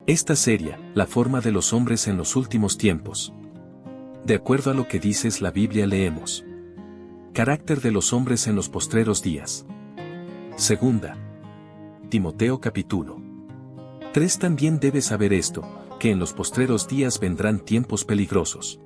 Esta sería la forma de los hombres en los últimos tiempos. De acuerdo a lo que dice la Biblia leemos. Carácter de los hombres en los postreros días. Segunda Timoteo capítulo 3. También debes saber esto, que en los postreros días vendrán tiempos peligrosos.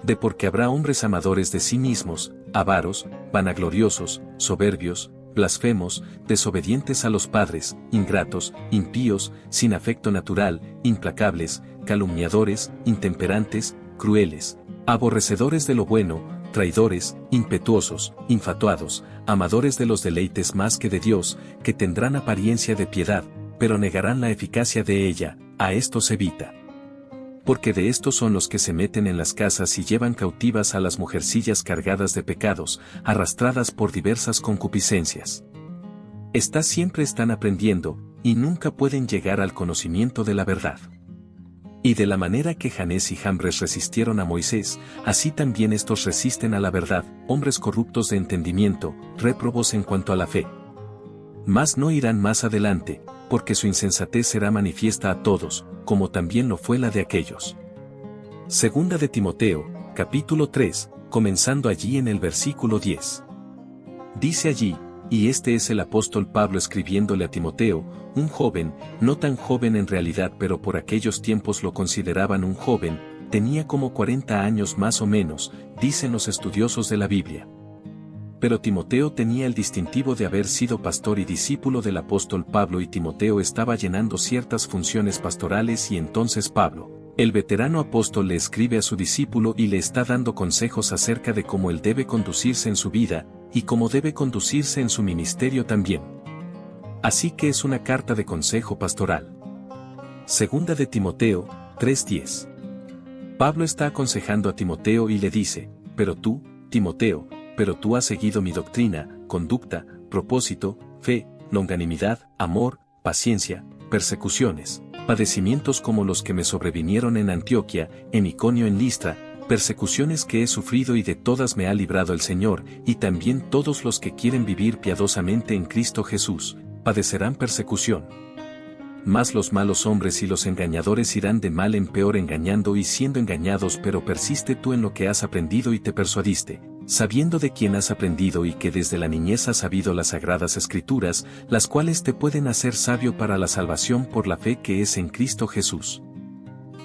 De porque habrá hombres amadores de sí mismos, avaros, vanagloriosos, soberbios, blasfemos, desobedientes a los padres, ingratos, impíos, sin afecto natural, implacables, calumniadores, intemperantes, crueles, aborrecedores de lo bueno, traidores, impetuosos, infatuados, amadores de los deleites más que de Dios, que tendrán apariencia de piedad, pero negarán la eficacia de ella. A estos evita. Porque de estos son los que se meten en las casas y llevan cautivas a las mujercillas cargadas de pecados, arrastradas por diversas concupiscencias. Estas siempre están aprendiendo, y nunca pueden llegar al conocimiento de la verdad. Y de la manera que Janés y Jambres resistieron a Moisés, así también estos resisten a la verdad, hombres corruptos de entendimiento, réprobos en cuanto a la fe. Mas no irán más adelante, porque su insensatez será manifiesta a todos, como también lo fue la de aquellos. Segunda de Timoteo, capítulo 3, comenzando allí en el versículo 10. Dice allí, y este es el apóstol Pablo escribiéndole a Timoteo, un joven, no tan joven en realidad pero por aquellos tiempos lo consideraban un joven, tenía como 40 años más o menos, dicen los estudiosos de la Biblia. Pero Timoteo tenía el distintivo de haber sido pastor y discípulo del apóstol Pablo y Timoteo estaba llenando ciertas funciones pastorales y entonces Pablo, el veterano apóstol le escribe a su discípulo y le está dando consejos acerca de cómo él debe conducirse en su vida, y cómo debe conducirse en su ministerio también. Así que es una carta de consejo pastoral. Segunda de Timoteo, 3:10. Pablo está aconsejando a Timoteo y le dice, pero tú, Timoteo, pero tú has seguido mi doctrina, conducta, propósito, fe, longanimidad, amor, paciencia, persecuciones, padecimientos como los que me sobrevinieron en Antioquia, en Iconio, en Listra, persecuciones que he sufrido y de todas me ha librado el Señor, y también todos los que quieren vivir piadosamente en Cristo Jesús, padecerán persecución. Mas los malos hombres y los engañadores irán de mal en peor engañando y siendo engañados, pero persiste tú en lo que has aprendido y te persuadiste, sabiendo de quién has aprendido y que desde la niñez has sabido las sagradas escrituras, las cuales te pueden hacer sabio para la salvación por la fe que es en Cristo Jesús.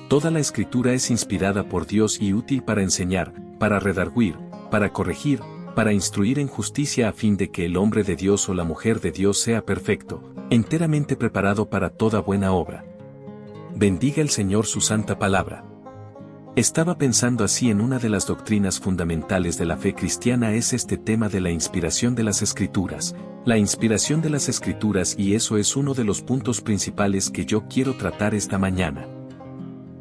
Toda la escritura es inspirada por Dios y útil para enseñar, para redarguir, para corregir, para instruir en justicia a fin de que el hombre de Dios o la mujer de Dios sea perfecto, enteramente preparado para toda buena obra. Bendiga el Señor su santa palabra. Estaba pensando así en una de las doctrinas fundamentales de la fe cristiana es este tema de la inspiración de las Escrituras, la inspiración de las Escrituras y eso es uno de los puntos principales que yo quiero tratar esta mañana.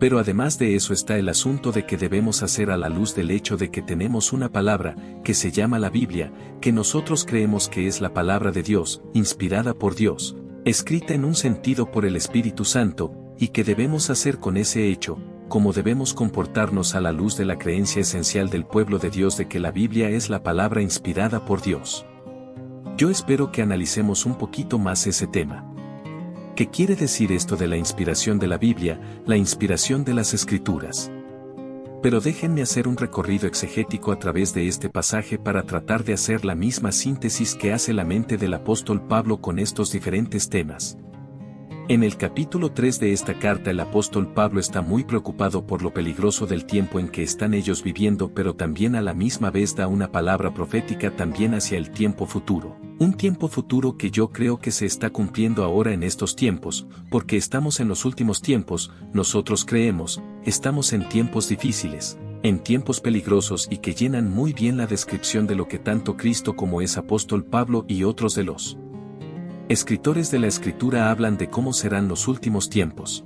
Pero además de eso está el asunto de que debemos hacer a la luz del hecho de que tenemos una palabra, que se llama la Biblia, que nosotros creemos que es la palabra de Dios, inspirada por Dios, escrita en un sentido por el Espíritu Santo, y que debemos hacer con ese hecho, como debemos comportarnos a la luz de la creencia esencial del pueblo de Dios de que la Biblia es la palabra inspirada por Dios. Yo espero que analicemos un poquito más ese tema. ¿Qué quiere decir esto de la inspiración de la Biblia, la inspiración de las Escrituras? Pero déjenme hacer un recorrido exegético a través de este pasaje para tratar de hacer la misma síntesis que hace la mente del apóstol Pablo con estos diferentes temas. En el capítulo 3 de esta carta el apóstol Pablo está muy preocupado por lo peligroso del tiempo en que están ellos viviendo, pero también a la misma vez da una palabra profética también hacia el tiempo futuro. Un tiempo futuro que yo creo que se está cumpliendo ahora en estos tiempos, porque estamos en los últimos tiempos, nosotros creemos, estamos en tiempos difíciles, en tiempos peligrosos y que llenan muy bien la descripción de lo que tanto Cristo como es apóstol Pablo y otros de los escritores de la Escritura hablan de cómo serán los últimos tiempos.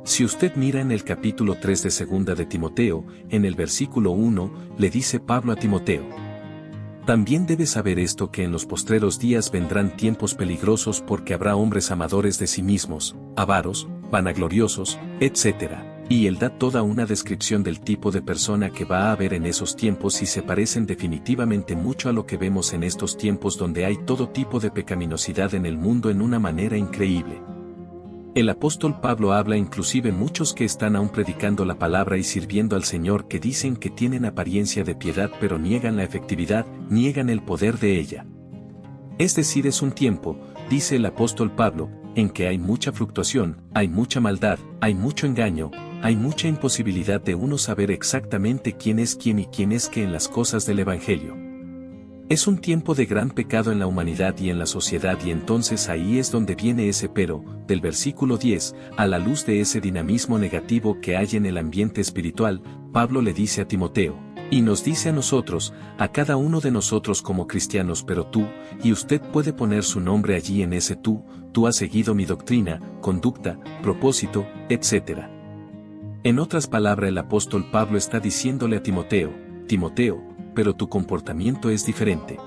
Si usted mira en el capítulo 3 de Segunda de Timoteo, en el versículo 1, le dice Pablo a Timoteo: también debes saber esto que en los postreros días vendrán tiempos peligrosos porque habrá hombres amadores de sí mismos, avaros, vanagloriosos, etc. Y él da toda una descripción del tipo de persona que va a haber en esos tiempos y se parecen definitivamente mucho a lo que vemos en estos tiempos donde hay todo tipo de pecaminosidad en el mundo en una manera increíble. El apóstol Pablo habla inclusive muchos que están aún predicando la palabra y sirviendo al Señor que dicen que tienen apariencia de piedad pero niegan la efectividad, niegan el poder de ella. Es decir, es un tiempo, dice el apóstol Pablo, en que hay mucha fluctuación, hay mucha maldad, hay mucho engaño, hay mucha imposibilidad de uno saber exactamente quién es quién y quién es qué en las cosas del Evangelio. Es un tiempo de gran pecado en la humanidad y en la sociedad y entonces ahí es donde viene ese pero, del versículo 10, a la luz de ese dinamismo negativo que hay en el ambiente espiritual, Pablo le dice a Timoteo, y nos dice a nosotros, a cada uno de nosotros como cristianos pero tú, y usted puede poner su nombre allí en ese tú has seguido mi doctrina, conducta, propósito, etc. En otras palabras el apóstol Pablo está diciéndole a Timoteo, pero tu comportamiento es diferente.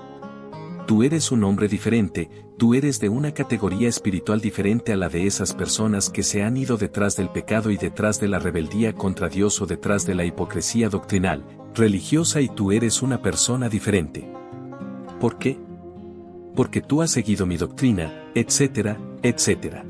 Tú eres un hombre diferente, tú eres de una categoría espiritual diferente a la de esas personas que se han ido detrás del pecado y detrás de la rebeldía contra Dios o detrás de la hipocresía doctrinal, religiosa y tú eres una persona diferente. ¿Por qué? Porque tú has seguido mi doctrina, etcétera, etcétera.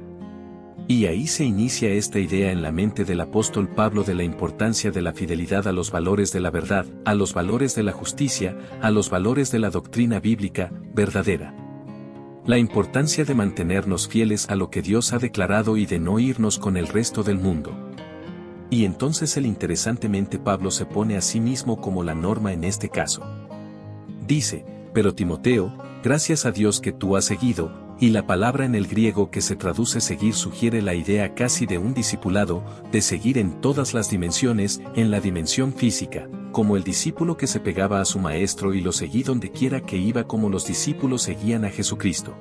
Y ahí se inicia esta idea en la mente del apóstol Pablo de la importancia de la fidelidad a los valores de la verdad, a los valores de la justicia, a los valores de la doctrina bíblica, verdadera. La importancia de mantenernos fieles a lo que Dios ha declarado y de no irnos con el resto del mundo. Y entonces interesantemente Pablo se pone a sí mismo como la norma en este caso. Dice, pero Timoteo, gracias a Dios que tú has seguido, y la palabra en el griego que se traduce seguir sugiere la idea casi de un discipulado, de seguir en todas las dimensiones, en la dimensión física, como el discípulo que se pegaba a su maestro y lo seguí donde quiera que iba como los discípulos seguían a Jesucristo.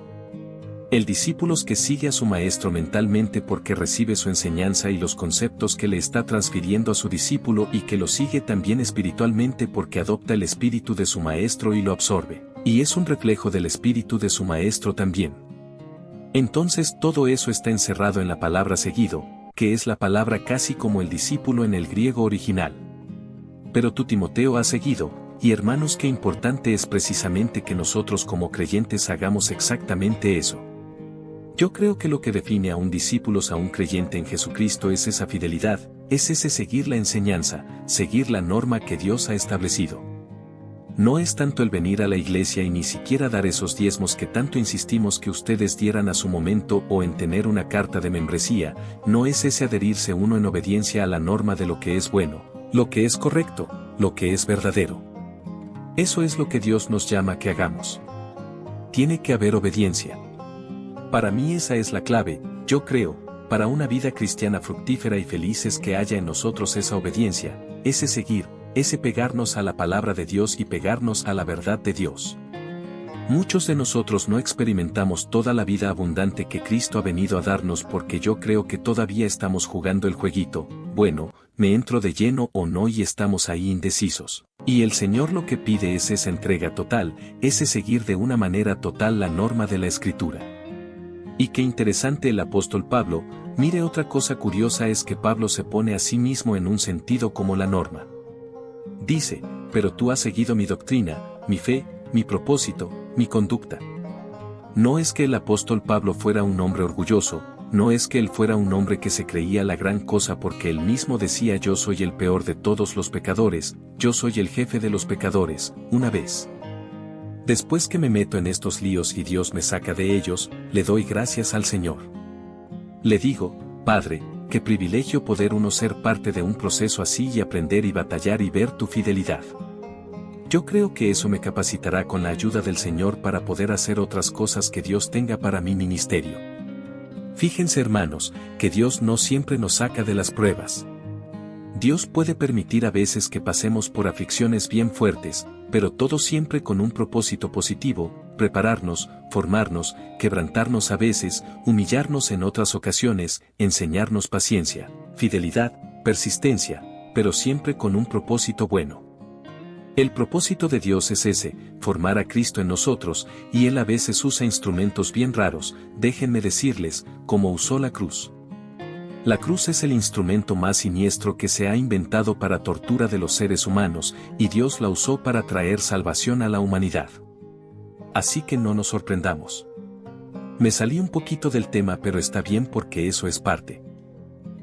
El discípulo que sigue a su maestro mentalmente porque recibe su enseñanza y los conceptos que le está transfiriendo a su discípulo y que lo sigue también espiritualmente porque adopta el espíritu de su maestro y lo absorbe, y es un reflejo del espíritu de su maestro también. Entonces todo eso está encerrado en la palabra seguido, que es la palabra casi como el discípulo en el griego original. Pero tú Timoteo has seguido, y hermanos qué importante es precisamente que nosotros como creyentes hagamos exactamente eso. Yo creo que lo que define a un discípulo a un creyente en Jesucristo es esa fidelidad, es ese seguir la enseñanza, seguir la norma que Dios ha establecido. No es tanto el venir a la iglesia y ni siquiera dar esos diezmos que tanto insistimos que ustedes dieran a su momento o en tener una carta de membresía, no es ese adherirse uno en obediencia a la norma de lo que es bueno, lo que es correcto, lo que es verdadero. Eso es lo que Dios nos llama que hagamos. Tiene que haber obediencia. Para mí esa es la clave, yo creo, para una vida cristiana fructífera y feliz es que haya en nosotros esa obediencia, ese seguir, ese pegarnos a la palabra de Dios y pegarnos a la verdad de Dios. Muchos de nosotros no experimentamos toda la vida abundante que Cristo ha venido a darnos porque yo creo que todavía estamos jugando el jueguito, bueno, me entro de lleno o no y estamos ahí indecisos. Y el Señor lo que pide es esa entrega total, ese seguir de una manera total la norma de la Escritura. Y qué interesante el apóstol Pablo, mire otra cosa curiosa es que Pablo se pone a sí mismo en un sentido como la norma. Dice, pero tú has seguido mi doctrina, mi fe, mi propósito, mi conducta. No es que el apóstol Pablo fuera un hombre orgulloso, no es que él fuera un hombre que se creía la gran cosa porque él mismo decía yo soy el peor de todos los pecadores, yo soy el jefe de los pecadores, una vez. Después que me meto en estos líos y Dios me saca de ellos, le doy gracias al Señor. Le digo, Padre, qué privilegio poder uno ser parte de un proceso así y aprender y batallar y ver tu fidelidad. Yo creo que eso me capacitará con la ayuda del Señor para poder hacer otras cosas que Dios tenga para mi ministerio. Fíjense hermanos, que Dios no siempre nos saca de las pruebas. Dios puede permitir a veces que pasemos por aflicciones bien fuertes, pero todo siempre con un propósito positivo, prepararnos, formarnos, quebrantarnos a veces, humillarnos en otras ocasiones, enseñarnos paciencia, fidelidad, persistencia, pero siempre con un propósito bueno. El propósito de Dios es ese, formar a Cristo en nosotros, y Él a veces usa instrumentos bien raros, déjenme decirles, como usó la cruz. La cruz es el instrumento más siniestro que se ha inventado para tortura de los seres humanos, y Dios la usó para traer salvación a la humanidad. Así que no nos sorprendamos. Me salí un poquito del tema, pero está bien porque eso es parte.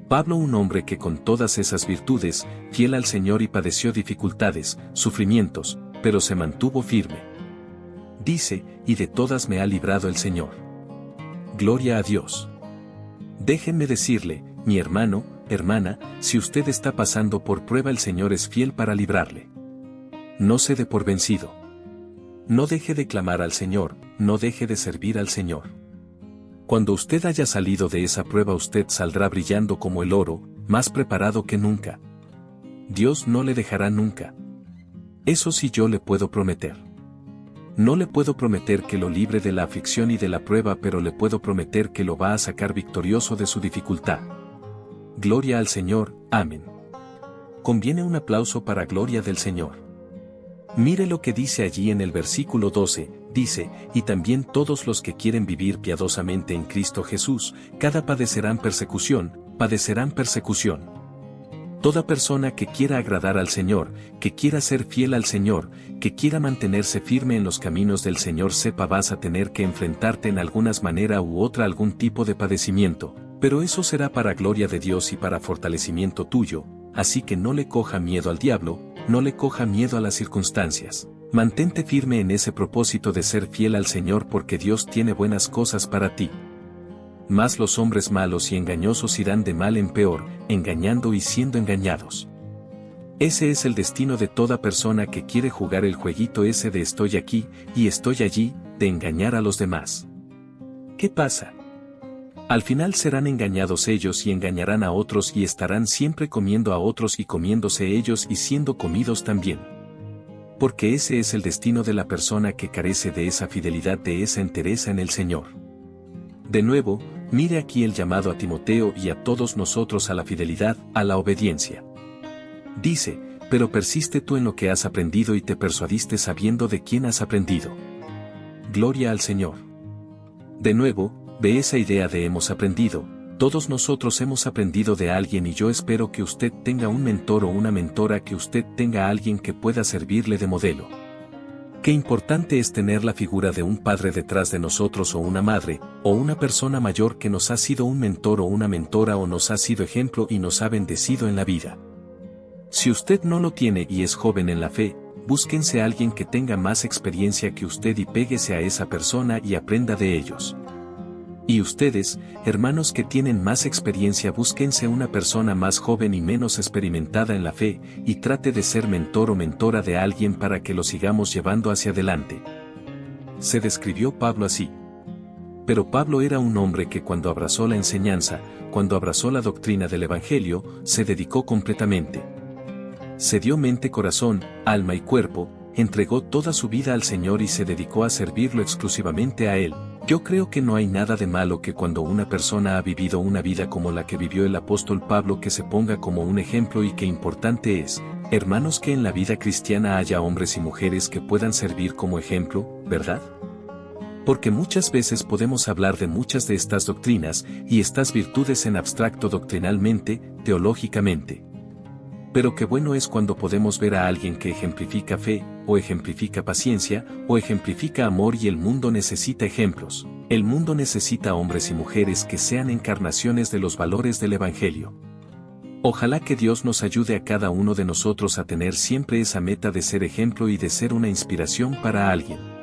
Pablo, un hombre que con todas esas virtudes, fiel al Señor y padeció dificultades, sufrimientos, pero se mantuvo firme. Dice, y de todas me ha librado el Señor. Gloria a Dios. Déjenme decirle, mi hermano, hermana, si usted está pasando por prueba, el Señor es fiel para librarle. No se dé por vencido. No deje de clamar al Señor, no deje de servir al Señor. Cuando usted haya salido de esa prueba, usted saldrá brillando como el oro, más preparado que nunca. Dios no le dejará nunca. Eso sí yo le puedo prometer. No le puedo prometer que lo libre de la aflicción y de la prueba, pero le puedo prometer que lo va a sacar victorioso de su dificultad. Gloria al Señor, amén. Conviene un aplauso para gloria del Señor. Mire lo que dice allí en el versículo 12, dice, y también todos los que quieren vivir piadosamente en Cristo Jesús, padecerán persecución. Toda persona que quiera agradar al Señor, que quiera ser fiel al Señor, que quiera mantenerse firme en los caminos del Señor, sepa, vas a tener que enfrentarte en alguna manera u otra a algún tipo de padecimiento, pero eso será para gloria de Dios y para fortalecimiento tuyo, así que no le coja miedo al diablo, no le coja miedo a las circunstancias. Mantente firme en ese propósito de ser fiel al Señor, porque Dios tiene buenas cosas para ti. Mas los hombres malos y engañosos irán de mal en peor, engañando y siendo engañados. Ese es el destino de toda persona que quiere jugar el jueguito ese de estoy aquí y estoy allí, de engañar a los demás. ¿Qué pasa? Al final serán engañados ellos y engañarán a otros y estarán siempre comiendo a otros y comiéndose ellos y siendo comidos también. Porque ese es el destino de la persona que carece de esa fidelidad, de esa entereza en el Señor. De nuevo, mire aquí el llamado a Timoteo y a todos nosotros a la fidelidad, a la obediencia. Dice, pero persiste tú en lo que has aprendido y te persuadiste sabiendo de quién has aprendido. Gloria al Señor. De nuevo, ve esa idea de hemos aprendido, todos nosotros hemos aprendido de alguien y yo espero que usted tenga un mentor o una mentora, que usted tenga a alguien que pueda servirle de modelo. Qué importante es tener la figura de un padre detrás de nosotros o una madre, o una persona mayor que nos ha sido un mentor o una mentora o nos ha sido ejemplo y nos ha bendecido en la vida. Si usted no lo tiene y es joven en la fe, búsquense a alguien que tenga más experiencia que usted y péguese a esa persona y aprenda de ellos. Y ustedes, hermanos que tienen más experiencia, búsquense una persona más joven y menos experimentada en la fe, y trate de ser mentor o mentora de alguien para que lo sigamos llevando hacia adelante. Se describió Pablo así. Pero Pablo era un hombre que cuando abrazó la enseñanza, cuando abrazó la doctrina del Evangelio, se dedicó completamente. Se dio mente, corazón, alma y cuerpo, entregó toda su vida al Señor y se dedicó a servirlo exclusivamente a Él. Yo creo que no hay nada de malo que cuando una persona ha vivido una vida como la que vivió el apóstol Pablo, que se ponga como un ejemplo, y qué importante es, hermanos, que en la vida cristiana haya hombres y mujeres que puedan servir como ejemplo, ¿verdad? Porque muchas veces podemos hablar de muchas de estas doctrinas y estas virtudes en abstracto, doctrinalmente, teológicamente. Pero qué bueno es cuando podemos ver a alguien que ejemplifica fe, o ejemplifica paciencia, o ejemplifica amor, y el mundo necesita ejemplos. El mundo necesita hombres y mujeres que sean encarnaciones de los valores del Evangelio. Ojalá que Dios nos ayude a cada uno de nosotros a tener siempre esa meta de ser ejemplo y de ser una inspiración para alguien.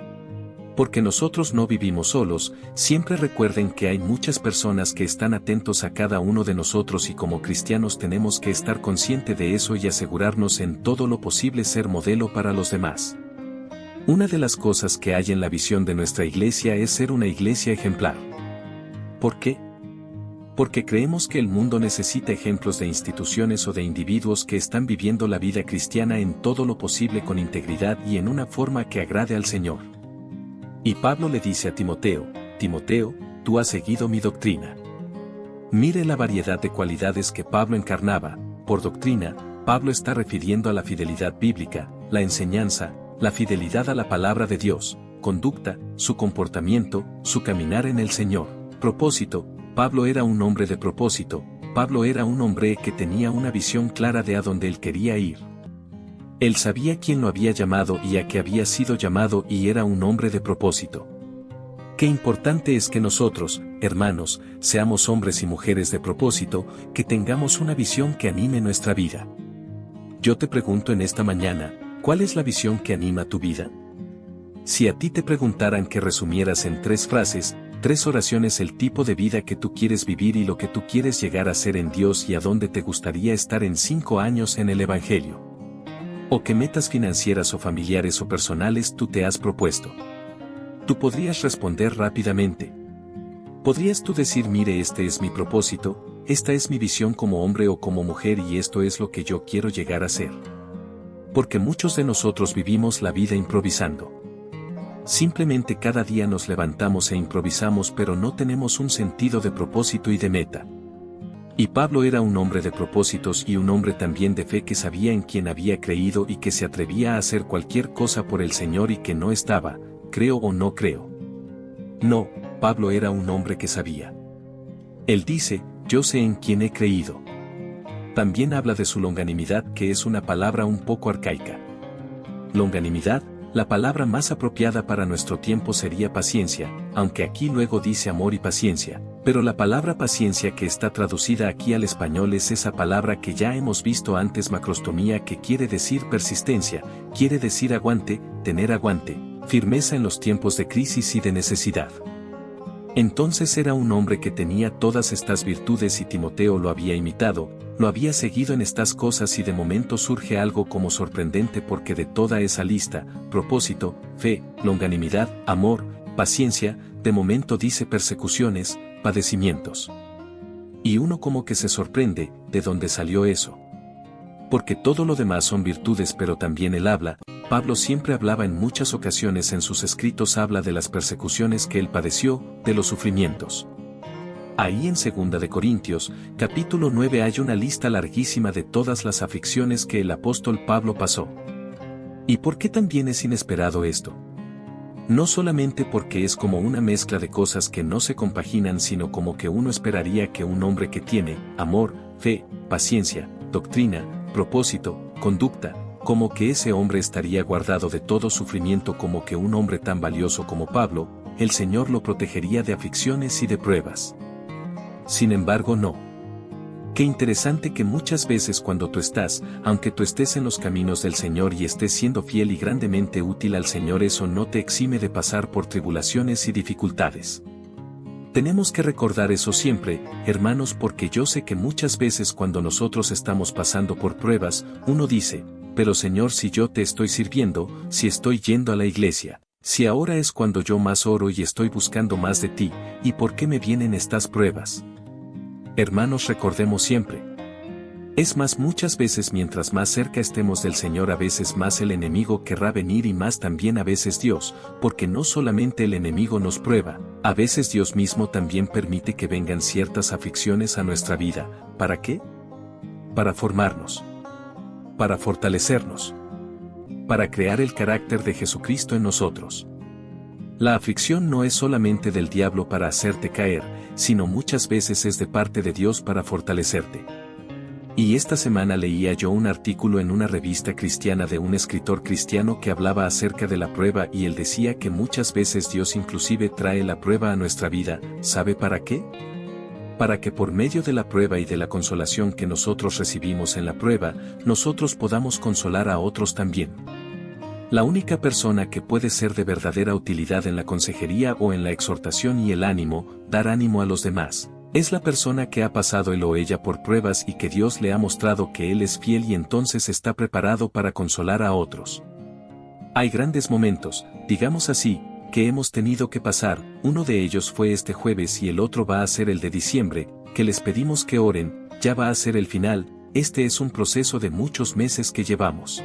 Porque nosotros no vivimos solos, siempre recuerden que hay muchas personas que están atentos a cada uno de nosotros, y como cristianos tenemos que estar conscientes de eso y asegurarnos en todo lo posible ser modelo para los demás. Una de las cosas que hay en la visión de nuestra iglesia es ser una iglesia ejemplar. ¿Por qué? Porque creemos que el mundo necesita ejemplos de instituciones o de individuos que están viviendo la vida cristiana en todo lo posible con integridad y en una forma que agrade al Señor. Y Pablo le dice a Timoteo, Timoteo, tú has seguido mi doctrina. Mire la variedad de cualidades que Pablo encarnaba. Por doctrina, Pablo está refiriendo a la fidelidad bíblica, la enseñanza, la fidelidad a la palabra de Dios, conducta, su comportamiento, su caminar en el Señor. Propósito, Pablo era un hombre de propósito, Pablo era un hombre que tenía una visión clara de a dónde él quería ir. Él sabía quién lo había llamado y a qué había sido llamado, y era un hombre de propósito. Qué importante es que nosotros, hermanos, seamos hombres y mujeres de propósito, que tengamos una visión que anime nuestra vida. Yo te pregunto en esta mañana, ¿cuál es la visión que anima tu vida? Si a ti te preguntaran que resumieras en 3 frases, 3 oraciones el tipo de vida que tú quieres vivir y lo que tú quieres llegar a ser en Dios y a dónde te gustaría estar en 5 años en el Evangelio. O qué metas financieras o familiares o personales tú te has propuesto. Tú podrías responder rápidamente. Podrías tú decir, mire, este es mi propósito, esta es mi visión como hombre o como mujer y esto es lo que yo quiero llegar a ser. Porque muchos de nosotros vivimos la vida improvisando. Simplemente cada día nos levantamos e improvisamos, pero no tenemos un sentido de propósito y de meta. Y Pablo era un hombre de propósitos y un hombre también de fe que sabía en quién había creído y que se atrevía a hacer cualquier cosa por el Señor y que no estaba, creo o no creo. No, Pablo era un hombre que sabía. Él dice, yo sé en quién he creído. También habla de su longanimidad, que es una palabra un poco arcaica. Longanimidad, la palabra más apropiada para nuestro tiempo sería paciencia, aunque aquí luego dice amor y paciencia, pero la palabra paciencia que está traducida aquí al español es esa palabra que ya hemos visto antes, macrostomía, que quiere decir persistencia, quiere decir aguante, tener aguante, firmeza en los tiempos de crisis y de necesidad. Entonces era un hombre que tenía todas estas virtudes y Timoteo lo había imitado, lo había seguido en estas cosas y de momento surge algo como sorprendente porque de toda esa lista, propósito, fe, longanimidad, amor, paciencia, de momento dice persecuciones, padecimientos. Y uno como que se sorprende, ¿de dónde salió eso? Porque todo lo demás son virtudes, pero también él habla. Pablo siempre hablaba en muchas ocasiones en sus escritos, habla de las persecuciones que él padeció, de los sufrimientos. Ahí en 2 de Corintios, capítulo 9 hay una lista larguísima de todas las aflicciones que el apóstol Pablo pasó. ¿Y por qué también es inesperado esto? No solamente porque es como una mezcla de cosas que no se compaginan, sino como que uno esperaría que un hombre que tiene amor, fe, paciencia, doctrina, propósito, conducta, como que ese hombre estaría guardado de todo sufrimiento, como que un hombre tan valioso como Pablo, el Señor lo protegería de aflicciones y de pruebas. Sin embargo, no. Qué interesante que muchas veces cuando tú estás, aunque tú estés en los caminos del Señor y estés siendo fiel y grandemente útil al Señor, eso no te exime de pasar por tribulaciones y dificultades. Tenemos que recordar eso siempre, hermanos, porque yo sé que muchas veces cuando nosotros estamos pasando por pruebas, uno dice, pero Señor, si yo te estoy sirviendo, si estoy yendo a la iglesia, si ahora es cuando yo más oro y estoy buscando más de ti, ¿y por qué me vienen estas pruebas? Hermanos, recordemos siempre. Es más, muchas veces mientras más cerca estemos del Señor, a veces más el enemigo querrá venir y más también a veces Dios, porque no solamente el enemigo nos prueba, a veces Dios mismo también permite que vengan ciertas aflicciones a nuestra vida. ¿Para qué? Para formarnos. Para fortalecernos. Para crear el carácter de Jesucristo en nosotros. La aflicción no es solamente del diablo para hacerte caer, sino muchas veces es de parte de Dios para fortalecerte. Y esta semana leía yo un artículo en una revista cristiana de un escritor cristiano que hablaba acerca de la prueba y él decía que muchas veces Dios inclusive trae la prueba a nuestra vida. ¿Sabe para qué? Para que por medio de la prueba y de la consolación que nosotros recibimos en la prueba, nosotros podamos consolar a otros también. La única persona que puede ser de verdadera utilidad en la consejería o en la exhortación y el ánimo, dar ánimo a los demás, es la persona que ha pasado él o ella por pruebas y que Dios le ha mostrado que Él es fiel y entonces está preparado para consolar a otros. Hay grandes momentos, digamos así, que hemos tenido que pasar, uno de ellos fue este jueves y el otro va a ser el de diciembre, que les pedimos que oren, ya va a ser el final, este es un proceso de muchos meses que llevamos.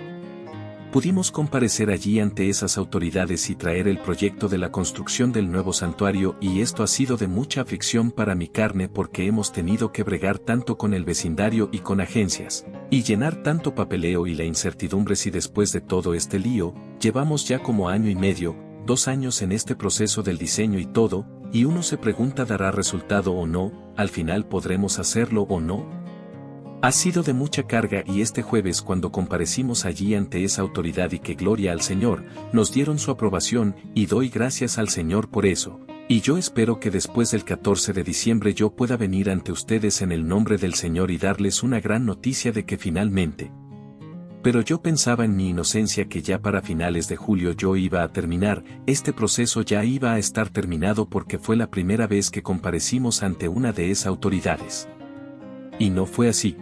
Pudimos comparecer allí ante esas autoridades y traer el proyecto de la construcción del nuevo santuario y esto ha sido de mucha aflicción para mi carne porque hemos tenido que bregar tanto con el vecindario y con agencias, y llenar tanto papeleo y la incertidumbre si después de todo este lío, llevamos ya como 1 año y medio, 2 años en este proceso del diseño y todo, y uno se pregunta ¿dará resultado o no? ¿Al final podremos hacerlo o no? Ha sido de mucha carga y este jueves cuando comparecimos allí ante esa autoridad y que gloria al Señor, nos dieron su aprobación y doy gracias al Señor por eso. Y yo espero que después del 14 de diciembre yo pueda venir ante ustedes en el nombre del Señor y darles una gran noticia de que finalmente. Pero yo pensaba en mi inocencia que ya para finales de julio yo iba a terminar, este proceso ya iba a estar terminado porque fue la primera vez que comparecimos ante una de esas autoridades. Y no fue así.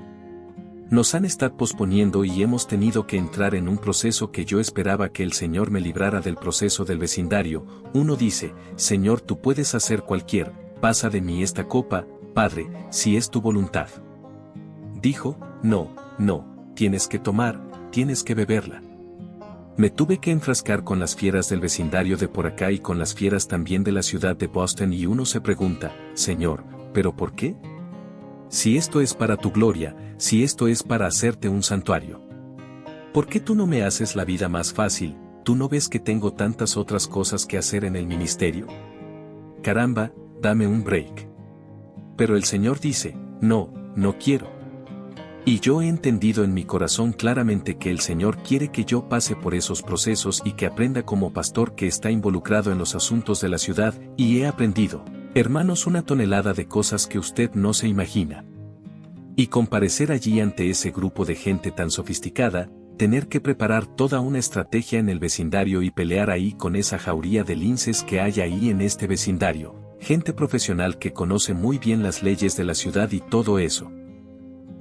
Nos han estado posponiendo y hemos tenido que entrar en un proceso que yo esperaba que el Señor me librara del proceso del vecindario. Uno dice, Señor, tú puedes hacer cualquier, pasa de mí esta copa, Padre, si es tu voluntad. Dijo, no, tienes que tomar, tienes que beberla. Me tuve que enfrascar con las fieras del vecindario de por acá y con las fieras también de la ciudad de Boston y uno se pregunta, Señor, ¿pero por qué? Si esto es para tu gloria, si esto es para hacerte un santuario. ¿Por qué tú no me haces la vida más fácil? ¿Tú no ves que tengo tantas otras cosas que hacer en el ministerio? Caramba, dame un break. Pero el Señor dice, no quiero. Y yo he entendido en mi corazón claramente que el Señor quiere que yo pase por esos procesos y que aprenda como pastor que está involucrado en los asuntos de la ciudad, y he aprendido, hermanos, una tonelada de cosas que usted no se imagina. Y comparecer allí ante ese grupo de gente tan sofisticada, tener que preparar toda una estrategia en el vecindario y pelear ahí con esa jauría de linces que hay ahí en este vecindario, gente profesional que conoce muy bien las leyes de la ciudad y todo eso.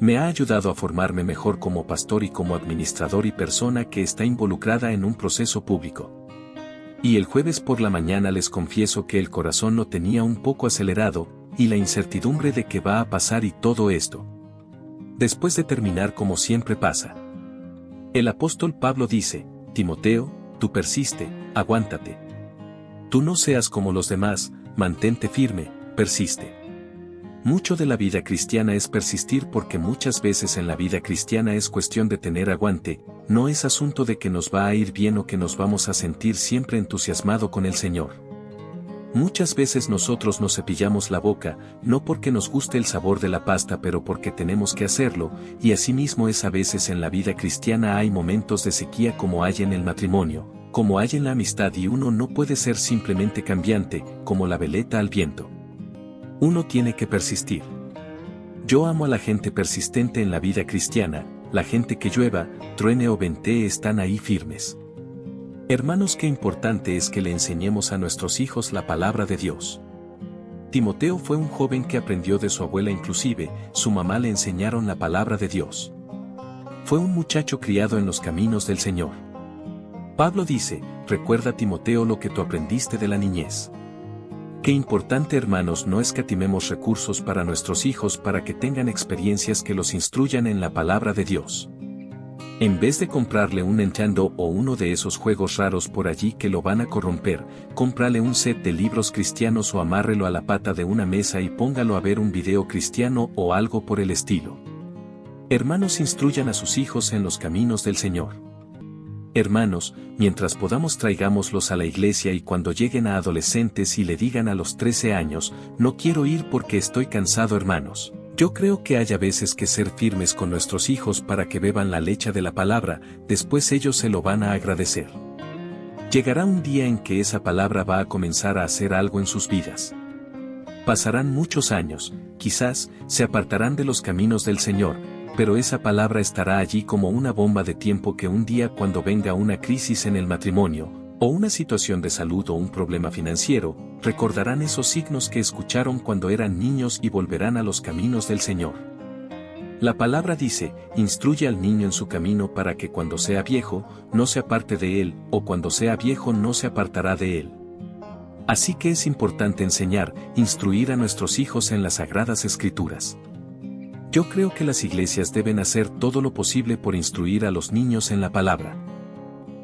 Me ha ayudado a formarme mejor como pastor y como administrador y persona que está involucrada en un proceso público. Y el jueves por la mañana les confieso que el corazón lo tenía un poco acelerado, y la incertidumbre de qué va a pasar y todo esto. Después de terminar como siempre pasa. El apóstol Pablo dice, Timoteo, tú persiste, aguántate. Tú no seas como los demás, mantente firme, persiste. Mucho de la vida cristiana es persistir porque muchas veces en la vida cristiana es cuestión de tener aguante, no es asunto de que nos va a ir bien o que nos vamos a sentir siempre entusiasmado con el Señor. Muchas veces nosotros nos cepillamos la boca, no porque nos guste el sabor de la pasta pero porque tenemos que hacerlo, y asimismo es a veces en la vida cristiana hay momentos de sequía como hay en el matrimonio, como hay en la amistad y uno no puede ser simplemente cambiante, como la veleta al viento. Uno tiene que persistir. Yo amo a la gente persistente en la vida cristiana, la gente que llueva, truene o ventee están ahí firmes. Hermanos, qué importante es que le enseñemos a nuestros hijos la palabra de Dios. Timoteo fue un joven que aprendió de su abuela, inclusive, su mamá le enseñaron la palabra de Dios. Fue un muchacho criado en los caminos del Señor. Pablo dice, recuerda Timoteo lo que tú aprendiste de la niñez. Qué importante, hermanos, no escatimemos recursos para nuestros hijos para que tengan experiencias que los instruyan en la palabra de Dios. En vez de comprarle un Nintendo o uno de esos juegos raros por allí que lo van a corromper, cómprale un set de libros cristianos o amárrelo a la pata de una mesa y póngalo a ver un video cristiano o algo por el estilo. Hermanos, instruyan a sus hijos en los caminos del Señor. Hermanos, mientras podamos traigámoslos a la iglesia y cuando lleguen a adolescentes y le digan a los 13 años, no quiero ir porque estoy cansado, hermanos. Yo creo que hay a veces que ser firmes con nuestros hijos para que beban la leche de la palabra, después ellos se lo van a agradecer. Llegará un día en que esa palabra va a comenzar a hacer algo en sus vidas. Pasarán muchos años, quizás, se apartarán de los caminos del Señor, pero esa palabra estará allí como una bomba de tiempo que un día cuando venga una crisis en el matrimonio, o una situación de salud o un problema financiero, recordarán esos signos que escucharon cuando eran niños y volverán a los caminos del Señor. La palabra dice, instruye al niño en su camino para que cuando sea viejo, no se aparte de él, o cuando sea viejo no se apartará de él. Así que es importante enseñar, instruir a nuestros hijos en las Sagradas Escrituras. Yo creo que las iglesias deben hacer todo lo posible por instruir a los niños en la palabra.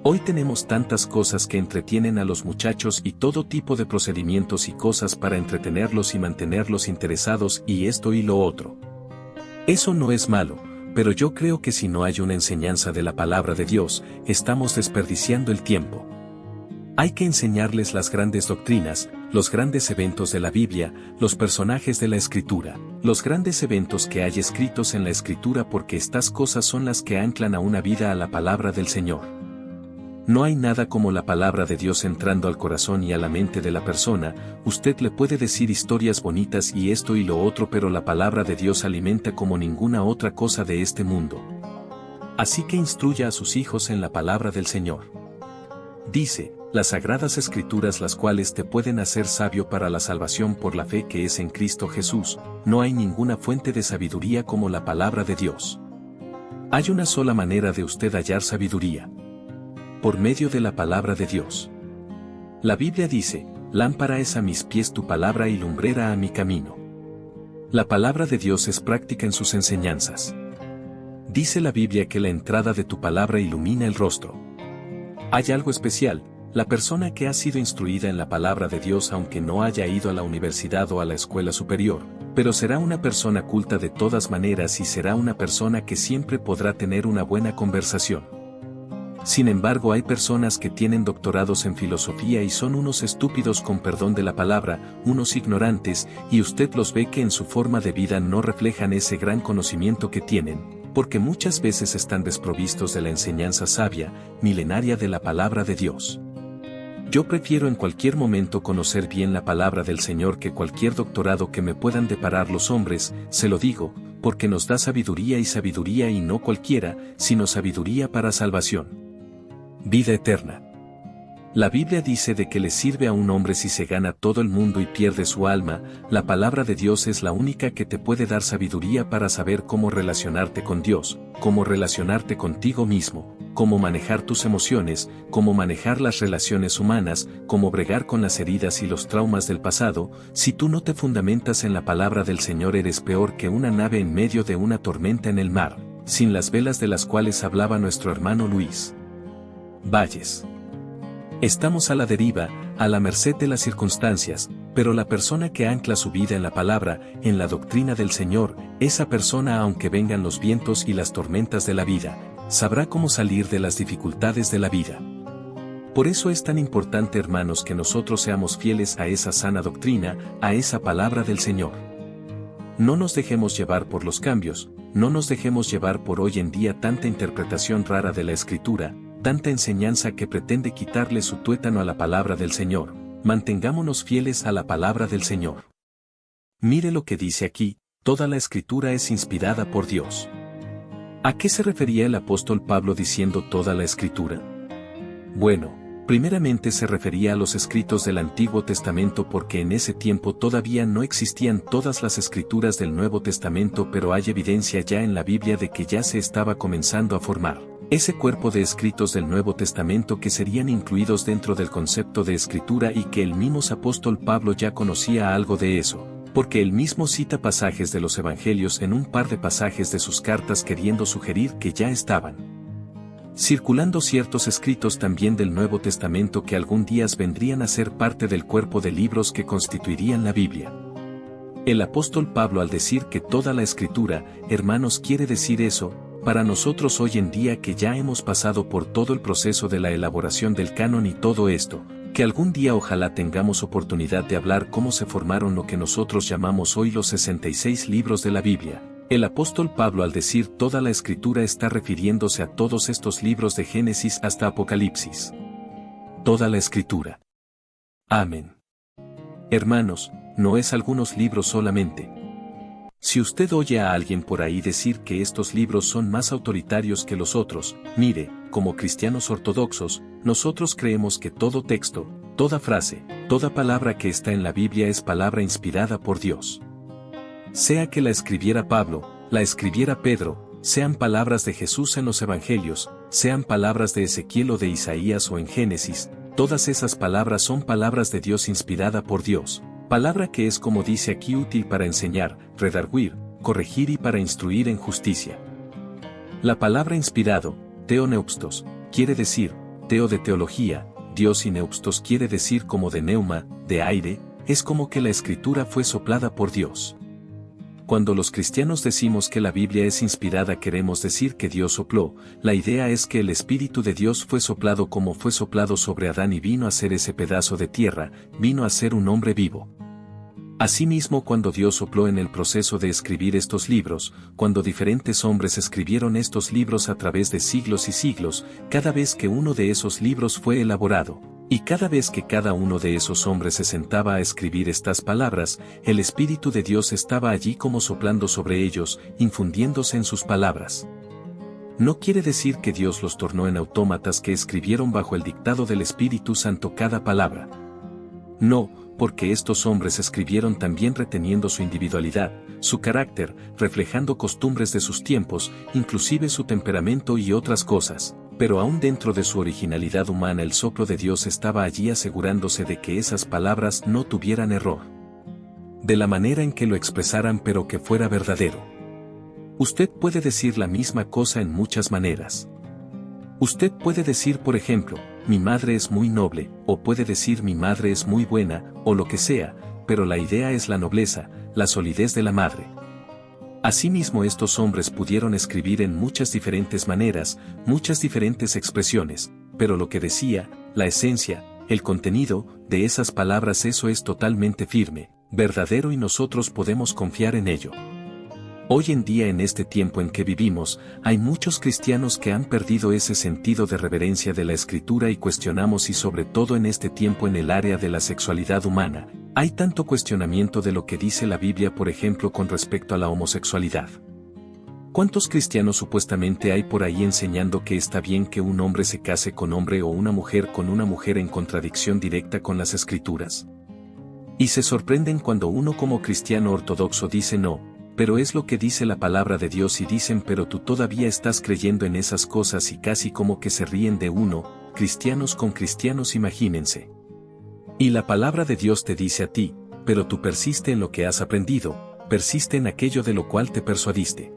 Hoy tenemos tantas cosas que entretienen a los muchachos y todo tipo de procedimientos y cosas para entretenerlos y mantenerlos interesados y esto y lo otro. Eso no es malo, pero yo creo que si no hay una enseñanza de la palabra de Dios, estamos desperdiciando el tiempo. Hay que enseñarles las grandes doctrinas, los grandes eventos de la Biblia, los personajes de la Escritura, los grandes eventos que hay escritos en la Escritura porque estas cosas son las que anclan a una vida a la palabra del Señor. No hay nada como la palabra de Dios entrando al corazón y a la mente de la persona. Usted le puede decir historias bonitas y esto y lo otro, pero la palabra de Dios alimenta como ninguna otra cosa de este mundo. Así que instruya a sus hijos en la palabra del Señor. Dice, las sagradas escrituras, las cuales te pueden hacer sabio para la salvación por la fe que es en Cristo Jesús. No hay ninguna fuente de sabiduría como la palabra de Dios. Hay una sola manera de usted hallar sabiduría: por medio de la palabra de Dios. La Biblia dice, lámpara es a mis pies tu palabra y lumbrera a mi camino. La palabra de Dios es práctica en sus enseñanzas. Dice la Biblia que la entrada de tu palabra ilumina el rostro. Hay algo especial: la persona que ha sido instruida en la palabra de Dios, aunque no haya ido a la universidad o a la escuela superior, pero será una persona culta de todas maneras y será una persona que siempre podrá tener una buena conversación. Sin embargo, hay personas que tienen doctorados en filosofía y son unos estúpidos, con perdón de la palabra, unos ignorantes, y usted los ve que en su forma de vida no reflejan ese gran conocimiento que tienen, porque muchas veces están desprovistos de la enseñanza sabia, milenaria de la palabra de Dios. Yo prefiero en cualquier momento conocer bien la palabra del Señor que cualquier doctorado que me puedan deparar los hombres, se lo digo, porque nos da sabiduría y no cualquiera, sino sabiduría para salvación. Vida eterna. La Biblia dice de que le sirve a un hombre si se gana todo el mundo y pierde su alma. La palabra de Dios es la única que te puede dar sabiduría para saber cómo relacionarte con Dios, cómo relacionarte contigo mismo, cómo manejar tus emociones, cómo manejar las relaciones humanas, cómo bregar con las heridas y los traumas del pasado. Si tú no te fundamentas en la palabra del Señor, eres peor que una nave en medio de una tormenta en el mar, sin las velas de las cuales hablaba nuestro hermano Luis Valles. Estamos a la deriva, a la merced de las circunstancias, pero la persona que ancla su vida en la palabra, en la doctrina del Señor, esa persona, aunque vengan los vientos y las tormentas de la vida, sabrá cómo salir de las dificultades de la vida. Por eso es tan importante, hermanos, que nosotros seamos fieles a esa sana doctrina, a esa palabra del Señor. No nos dejemos llevar por los cambios, no nos dejemos llevar por hoy en día tanta interpretación rara de la Escritura, tanta enseñanza que pretende quitarle su tuétano a la palabra del Señor. Mantengámonos fieles a la palabra del Señor. Mire lo que dice aquí: toda la Escritura es inspirada por Dios. ¿A qué se refería el apóstol Pablo diciendo toda la Escritura? Bueno, primeramente se refería a los escritos del Antiguo Testamento, porque en ese tiempo todavía no existían todas las escrituras del Nuevo Testamento, pero hay evidencia ya en la Biblia de que ya se estaba comenzando a formar ese cuerpo de escritos del Nuevo Testamento que serían incluidos dentro del concepto de escritura, y que el mismo apóstol Pablo ya conocía algo de eso, porque él mismo cita pasajes de los Evangelios en un par de pasajes de sus cartas, queriendo sugerir que ya estaban circulando ciertos escritos también del Nuevo Testamento que algún día vendrían a ser parte del cuerpo de libros que constituirían la Biblia. El apóstol Pablo, al decir que toda la Escritura, hermanos, quiere decir eso, para nosotros hoy en día que ya hemos pasado por todo el proceso de la elaboración del canon y todo esto, que algún día ojalá tengamos oportunidad de hablar cómo se formaron lo que nosotros llamamos hoy los 66 libros de la Biblia. El apóstol Pablo, al decir toda la Escritura, está refiriéndose a todos estos libros de Génesis hasta Apocalipsis. Toda la Escritura. Amén. Hermanos, no es algunos libros solamente. Si usted oye a alguien por ahí decir que estos libros son más autoritarios que los otros, mire, como cristianos ortodoxos, nosotros creemos que todo texto, toda frase, toda palabra que está en la Biblia es palabra inspirada por Dios. Sea que la escribiera Pablo, la escribiera Pedro, sean palabras de Jesús en los Evangelios, sean palabras de Ezequiel o de Isaías o en Génesis, todas esas palabras son palabras de Dios inspirada por Dios. Palabra que es, como dice aquí, útil para enseñar, redarguir, corregir y para instruir en justicia. La palabra inspirado, teoneustos, quiere decir, teo de teología, Dios, y neustos quiere decir como de neuma, de aire, es como que la Escritura fue soplada por Dios. Cuando los cristianos decimos que la Biblia es inspirada, queremos decir que Dios sopló. La idea es que el Espíritu de Dios fue soplado como fue soplado sobre Adán y vino a ser ese pedazo de tierra, vino a ser un hombre vivo. Asimismo, cuando Dios sopló en el proceso de escribir estos libros, cuando diferentes hombres escribieron estos libros a través de siglos y siglos, cada vez que uno de esos libros fue elaborado, y cada vez que cada uno de esos hombres se sentaba a escribir estas palabras, el Espíritu de Dios estaba allí como soplando sobre ellos, infundiéndose en sus palabras. No quiere decir que Dios los tornó en autómatas que escribieron bajo el dictado del Espíritu Santo cada palabra. No, porque estos hombres escribieron también reteniendo su individualidad, su carácter, reflejando costumbres de sus tiempos, inclusive su temperamento y otras cosas, pero aún dentro de su originalidad humana el soplo de Dios estaba allí asegurándose de que esas palabras no tuvieran error. De la manera en que lo expresaran pero que fuera verdadero. Usted puede decir la misma cosa en muchas maneras. Usted puede decir, por ejemplo, mi madre es muy noble, o puede decir mi madre es muy buena, o lo que sea, pero la idea es la nobleza, la solidez de la madre. Asimismo, estos hombres pudieron escribir en muchas diferentes maneras, muchas diferentes expresiones, pero lo que decía, la esencia, el contenido, de esas palabras, eso es totalmente firme, verdadero y nosotros podemos confiar en ello. Hoy en día, en este tiempo en que vivimos, hay muchos cristianos que han perdido ese sentido de reverencia de la Escritura y cuestionamos, y sobre todo en este tiempo en el área de la sexualidad humana, hay tanto cuestionamiento de lo que dice la Biblia, por ejemplo, con respecto a la homosexualidad. ¿Cuántos cristianos supuestamente hay por ahí enseñando que está bien que un hombre se case con hombre o una mujer con una mujer en contradicción directa con las Escrituras? Y se sorprenden cuando uno como cristiano ortodoxo dice no, pero es lo que dice la palabra de Dios, y dicen pero tú todavía estás creyendo en esas cosas, y casi como que se ríen de uno, cristianos con cristianos, imagínense. Y la palabra de Dios te dice a ti, pero tú persiste en lo que has aprendido, persiste en aquello de lo cual te persuadiste.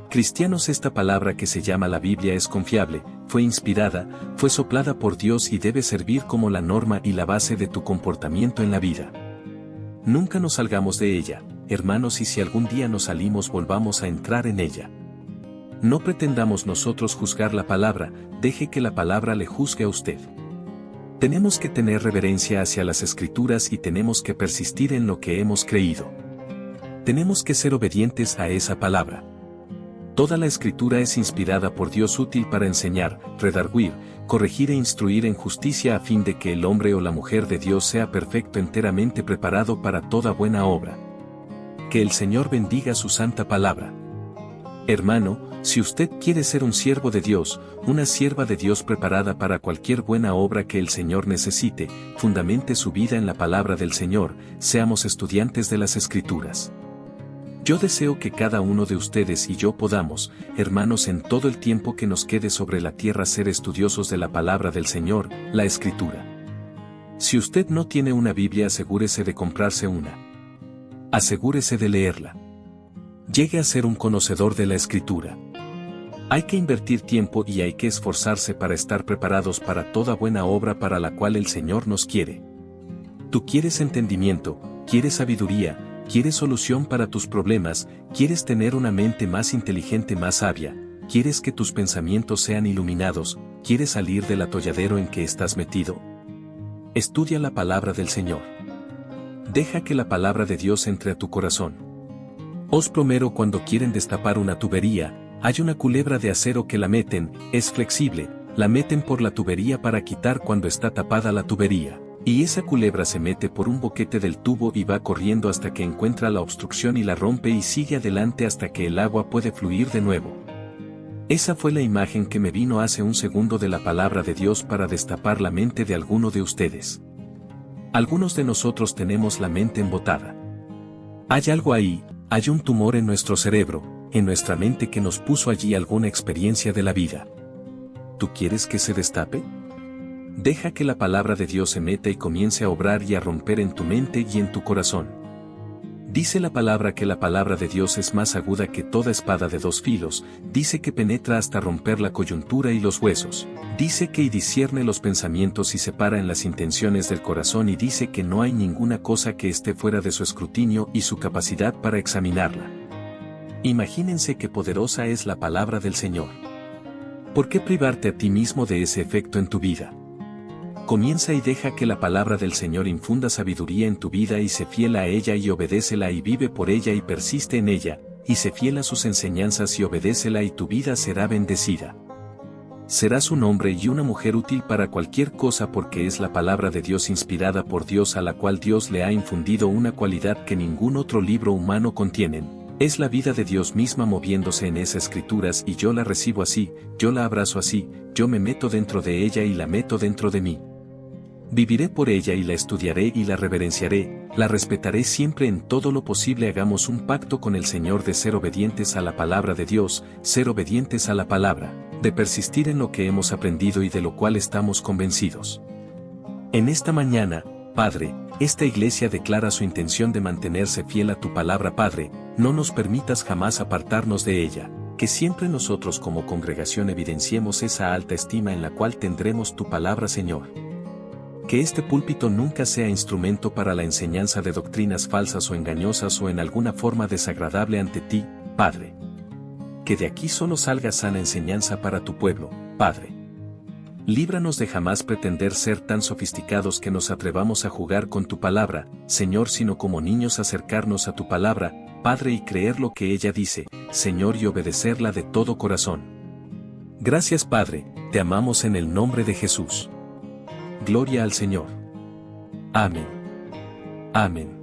Cristianos, esta palabra que se llama la Biblia es confiable, fue inspirada, fue soplada por Dios y debe servir como la norma y la base de tu comportamiento en la vida. Nunca nos salgamos de ella, hermanos, y si algún día nos salimos, volvamos a entrar en ella. No pretendamos nosotros juzgar la palabra, deje que la palabra le juzgue a usted. Tenemos que tener reverencia hacia las Escrituras y tenemos que persistir en lo que hemos creído. Tenemos que ser obedientes a esa palabra. Toda la Escritura es inspirada por Dios, útil para enseñar, redarguir, corregir e instruir en justicia, a fin de que el hombre o la mujer de Dios sea perfecto, enteramente preparado para toda buena obra. Que el Señor bendiga su santa palabra. Hermano, si usted quiere ser un siervo de Dios, una sierva de Dios preparada para cualquier buena obra que el Señor necesite, fundamente su vida en la palabra del Señor, seamos estudiantes de las Escrituras. Yo deseo que cada uno de ustedes y yo podamos, hermanos, en todo el tiempo que nos quede sobre la tierra, ser estudiosos de la palabra del Señor, la Escritura. Si usted no tiene una Biblia, asegúrese de comprarse una. Asegúrese de leerla. Llegue a ser un conocedor de la Escritura. Hay que invertir tiempo y hay que esforzarse para estar preparados para toda buena obra para la cual el Señor nos quiere. Tú quieres entendimiento, quieres sabiduría, quieres solución para tus problemas, quieres tener una mente más inteligente, más sabia, quieres que tus pensamientos sean iluminados, quieres salir del atolladero en que estás metido. Estudia la palabra del Señor. Deja que la palabra de Dios entre a tu corazón. Os plomero, cuando quieren destapar una tubería, hay una culebra de acero que la meten, es flexible, la meten por la tubería para quitar cuando está tapada la tubería. Y esa culebra se mete por un boquete del tubo y va corriendo hasta que encuentra la obstrucción y la rompe y sigue adelante hasta que el agua puede fluir de nuevo. Esa fue la imagen que me vino hace un segundo de la palabra de Dios para destapar la mente de alguno de ustedes. Algunos de nosotros tenemos la mente embotada. Hay algo ahí, hay un tumor en nuestro cerebro, en nuestra mente, que nos puso allí alguna experiencia de la vida. ¿Tú quieres que se destape? Deja que la palabra de Dios se meta y comience a obrar y a romper en tu mente y en tu corazón. Dice la palabra que la palabra de Dios es más aguda que toda espada de dos filos, dice que penetra hasta romper la coyuntura y los huesos, dice que discierne los pensamientos y separa en las intenciones del corazón, y dice que no hay ninguna cosa que esté fuera de su escrutinio y su capacidad para examinarla. Imagínense qué poderosa es la palabra del Señor. ¿Por qué privarte a ti mismo de ese efecto en tu vida? Comienza y deja que la palabra del Señor infunda sabiduría en tu vida y sé fiel a ella y obedécela y vive por ella y persiste en ella, y sé fiel a sus enseñanzas y obedécela y tu vida será bendecida. Serás un hombre y una mujer útil para cualquier cosa porque es la palabra de Dios inspirada por Dios a la cual Dios le ha infundido una cualidad que ningún otro libro humano contiene. Es la vida de Dios misma moviéndose en esas escrituras y yo la recibo así, yo la abrazo así, yo me meto dentro de ella y la meto dentro de mí. Viviré por ella y la estudiaré y la reverenciaré, la respetaré siempre en todo lo posible. Hagamos un pacto con el Señor de ser obedientes a la palabra de Dios, ser obedientes a la palabra, de persistir en lo que hemos aprendido y de lo cual estamos convencidos. En esta mañana, Padre, esta iglesia declara su intención de mantenerse fiel a tu palabra. Padre, no nos permitas jamás apartarnos de ella, que siempre nosotros como congregación evidenciemos esa alta estima en la cual tendremos tu palabra, Señor. Que este púlpito nunca sea instrumento para la enseñanza de doctrinas falsas o engañosas o en alguna forma desagradable ante ti, Padre. Que de aquí solo salga sana enseñanza para tu pueblo, Padre. Líbranos de jamás pretender ser tan sofisticados que nos atrevamos a jugar con tu palabra, Señor, sino como niños acercarnos a tu palabra, Padre, y creer lo que ella dice, Señor, y obedecerla de todo corazón. Gracias, Padre, te amamos en el nombre de Jesús. Gloria al Señor. Amén. Amén.